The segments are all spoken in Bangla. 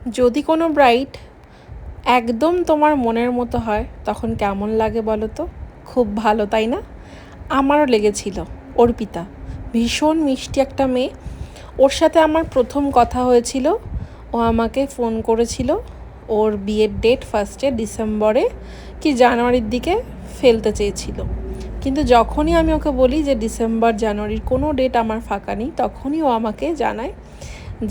যদি কোনো ব্রাইড একদম তোমার মনের মতো হয় তখন কেমন লাগে বলো তো? খুব ভালো, তাই না? আমারও লেগেছিল। অর্পিতা ভীষণ মিষ্টি একটা মেয়ে। ওর সাথে আমার প্রথম কথা হয়েছিল, ও আমাকে ফোন করেছিল। ওর বিয়ের ডেট ফার্স্টে ডিসেম্বরে কি জানুয়ারির দিকে ফেলতে চেয়েছিল, কিন্তু যখনই আমি ওকে বলি যে ডিসেম্বর জানুয়ারির কোনো ডেট আমার ফাঁকা নেই, তখনই ও আমাকে জানায়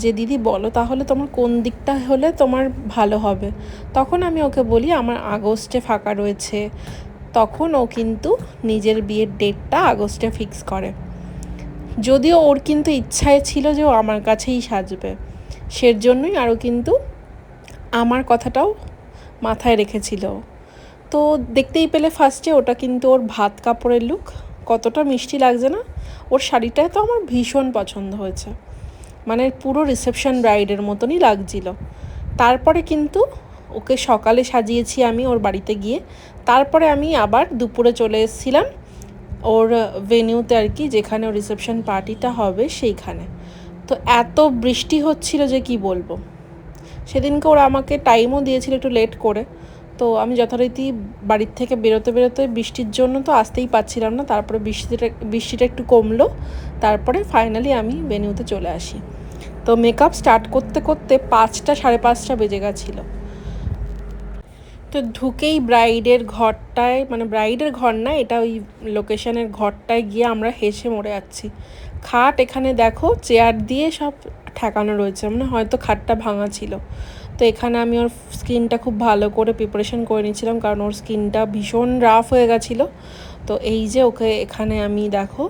যে দিদি বলো তাহলে তোমার কোন দিকটা হলে তোমার ভালো হবে। তখন আমি ওকে বলি আমার আগস্টে ফাঁকা রয়েছে। তখন ও কিন্তু নিজের বিয়ের ডেটটা আগস্টে ফিক্স করে। যদিও ওর কিন্তু ইচ্ছায় ছিল যে ও আমার কাছেই সাজবে, সের জন্যই আরও কিন্তু আমার কথাটাও মাথায় রেখেছিল। তো দেখতেই পেলে ফার্স্টে ওটা কিন্তু ওর ভাত কাপড়ের লুক, কতটা মিষ্টি লাগছে না? ওর শাড়িটা তো আমার ভীষণ পছন্দ হয়েছে, মানে পুরো রিসেপশন ব্রাইডের মতনই লাগছিল। তারপরে কিন্তু ওকে সকালে সাজিয়েছি আমি ওর বাড়িতে গিয়ে, তারপরে আমি আবার দুপুরে চলে এসেছিলাম ওর ভেনিউতে আর কি, যেখানে ওর রিসেপশন পার্টিটা হবে সেইখানে। তো এত বৃষ্টি হচ্ছিল যে কি বলবো। সেদিনকে ওরা আমাকে টাইমও দিয়েছিল একটু লেট করে, তো আমি যথারীতি বাড়ির থেকে বেরোতে বেরোতে বৃষ্টির জন্য তো আসতেই পারছিলাম না। তারপরে বৃষ্টিটা একটু কমলো, তারপরে ফাইনালি আমি ভেনিউতে চলে আসি। তো মেকআপ স্টার্ট করতে করতে 5টা 5:30 বেজে গেছিলো। তো ঢুকেই ব্রাইডের ঘরটায়, মানে ব্রাইডের ঘর না, এটা ওই লোকেশনের ঘরটায় গিয়ে আমরা হেসে মরে যাচ্ছি। খাট এখানে দেখো চেয়ার দিয়ে সব ঠেকানো রয়েছে, মানে হয়তো খাটটা ভাঙা ছিল। তো এখানে আমি ওর স্কিনটা খুব ভালো করে প্রিপারেশন করে নিয়েছিলাম, কারণ ওর স্কিনটা ভীষণ রাফ হয়ে গেছিলো। তো এই যে ওকে এখানে আমি দেখো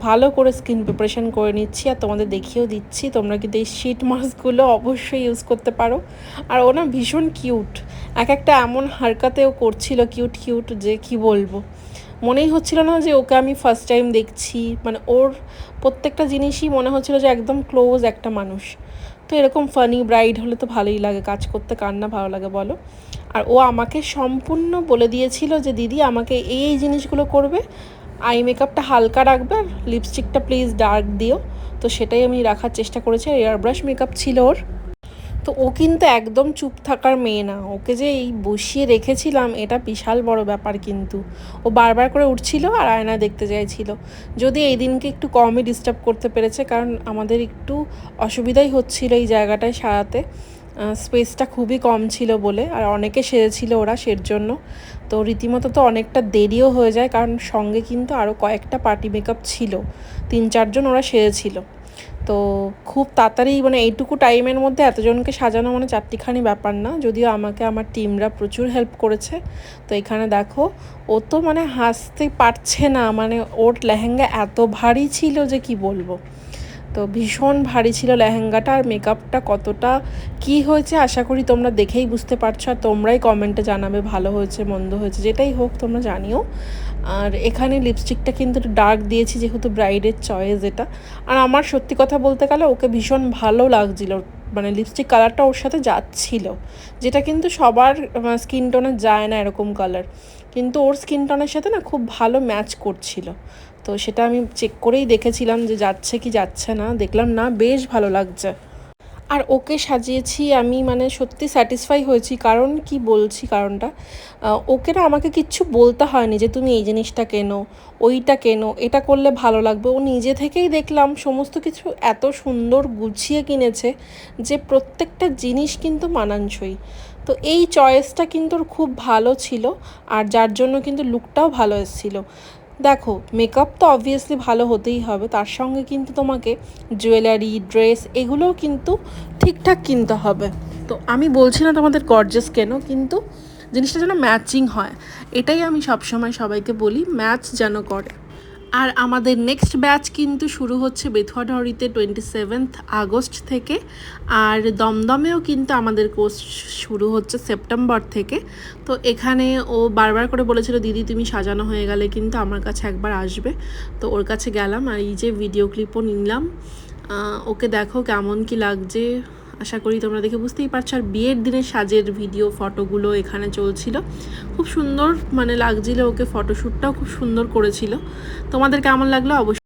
ভালো করে স্কিন প্রিপারেশন করে নিচ্ছি, আর তোমাদের দেখিয়েও দিচ্ছি। তোমরা কিন্তু এই শিট মাস্কগুলো অবশ্যই ইউজ করতে পারো। আর ও না ভীষণ কিউট, এক একটা এমন হারকাতেও করছিল কিউট কিউট যে কি বলবো। মনেই হচ্ছিল না যে ওকে আমি ফার্স্ট টাইম দেখছি, মানে ওর প্রত্যেকটা জিনিসই মনে হচ্ছিল যে একদম ক্লোজ একটা মানুষ। তো এরকম ফানি ব্রাইড হলে তো ভালোই লাগে, কাজ করতে কার না ভালো লাগে বলো। আর ও আমাকে সম্পূর্ণ বলে দিয়েছিল যে দিদি আমাকে এই জিনিসগুলো করবে, আই মেকআপটা হালকা রাখবে আর লিপস্টিকটা প্লিজ ডার্ক দিও। তো সেটাই আমি রাখার চেষ্টা করেছি। আর এয়ার ব্রাশ মেকআপ ছিল ওর। তো ও কিন্তু একদম চুপ থাকার মেয়ে না, ওকে যে এই বসিয়ে রেখেছিলাম এটা বিশাল বড় ব্যাপার। কিন্তু ও বারবার করে উঠছিল আর আয়না দেখতে চাইছিল। যদি এই দিনকে একটু কমই ডিস্টার্ব করতে পেরেছে, কারণ আমাদের একটু অসুবিধাই হচ্ছিল এই জায়গাটায় সারাতে, স্পেসটা খুবই কম ছিল বলে, আর অনেকে সেরেছিল ওরা সের জন্য। তো রীতিমতো তো অনেকটা দেরিও হয়ে যায়, কারণ সঙ্গে কিন্তু আরও কয়েকটা পার্টি মেকআপ ছিল, 3-4 জন ওরা সেরেছিল। তো খুব তাড়াতাড়ি, মানে এইটুকু টাইমের মধ্যে এতজনকে সাজানো মানে চারটিখানি ব্যাপার না, যদিও আমাকে আমার টিমরা প্রচুর হেল্প করেছে। তো এখানে দেখো ও তো মানে হাসতে পারছে না, মানে ওর লেহেঙ্গা এত ভারী ছিল যে কি বলবো। তো ভীষণ ভারী ছিল লেহেঙ্গাটা, আর মেকআপটা কতটা কি হয়েছে আশা করি তোমরা দেখেই বুঝতে পারছো, আর তোমরাই কমেন্টে জানাবে ভালো হয়েছে মন্দ হয়েছে, যেটাই হোক তোমরা জানিও। আর এখানে লিপস্টিকটা কিন্তু একটু ডার্ক দিয়েছি যেহেতু ব্রাইডের চয়েস এটা। আর আমার সত্যি কথা বলতে গেলে ওকে ভীষণ ভালো লাগছিল, মানে লিপস্টিক কালারটা ওর সাথে যাচ্ছিল, যেটা কিন্তু সবার স্কিন টোনে যায় না এরকম কালার, কিন্তু ওর স্কিন টোনের সাথে না খুব ভালো ম্যাচ করছিল। তো সেটা আমি চেক করেই দেখেছিলাম যে যাচ্ছে কি যাচ্ছে না, দেখলাম না বেশ ভালো লাগছে। আর ওকে সাজিয়েছি আমি, মানে সত্যি স্যাটিসফাই হয়েছি। কারণ কি বলছি কারণটা, ওকে না আমাকে কিচ্ছু বলতে হয়নি যে তুমি এই জিনিসটা কেনো, ওইটা কেনো, এটা করলে ভালো লাগবে। ও নিজে থেকেই দেখলাম সমস্ত কিছু এত সুন্দর গুছিয়ে কিনেছে যে প্রত্যেকটা জিনিস কিন্তু মানানসই। তো এই চয়েসটা কিন্তু ওর খুব ভালো ছিল, আর যার জন্য কিন্তু লুকটাও ভালো এসেছিলো। দেখো মেকআপ তো অবভিয়াসলি ভালো হতেই হবে, তার সঙ্গে কিন্তু তোমাকে জুয়েলারি, ড্রেস এগুলোও কিন্তু ঠিকঠাক কিনতে হবে। তো আমি বলছি না তোমাদের গর্জাস কেন, কিন্তু জিনিসটা যেন ম্যাচিং হয়, এটাই আমি সবসময় সবাইকে বলি, ম্যাচ যেন করে। আর আমাদের নেক্সট ব্যাচ কিন্তু শুরু হচ্ছে বেথুয়াডহরিতে 27 আগস্ট থেকে, আর দমদমেও কিন্তু আমাদের কোর্স শুরু হচ্ছে সেপ্টেম্বর থেকে। তো এখানে ও বারবার করে বলেছিল দিদি তুমি সাজানো হয়ে গেলে কিন্তু আমার কাছে একবার আসবে। তো ওর কাছে গেলাম, আর এই যে ভিডিও ক্লিপও নিলাম। ওকে দেখো কেমন কি লাগছে, আশা করি তোমরা দেখে বুঝতেই পারছো। আর বিয়ের দিনের সাজের ভিডিও ফটোগুলো এখানে চলছিল, খুব সুন্দর মানে লাগছিল ওকে, ফটোশ্যুটটাও খুব সুন্দর করেছিল। তোমাদের কেমন লাগলো অবশ্যই।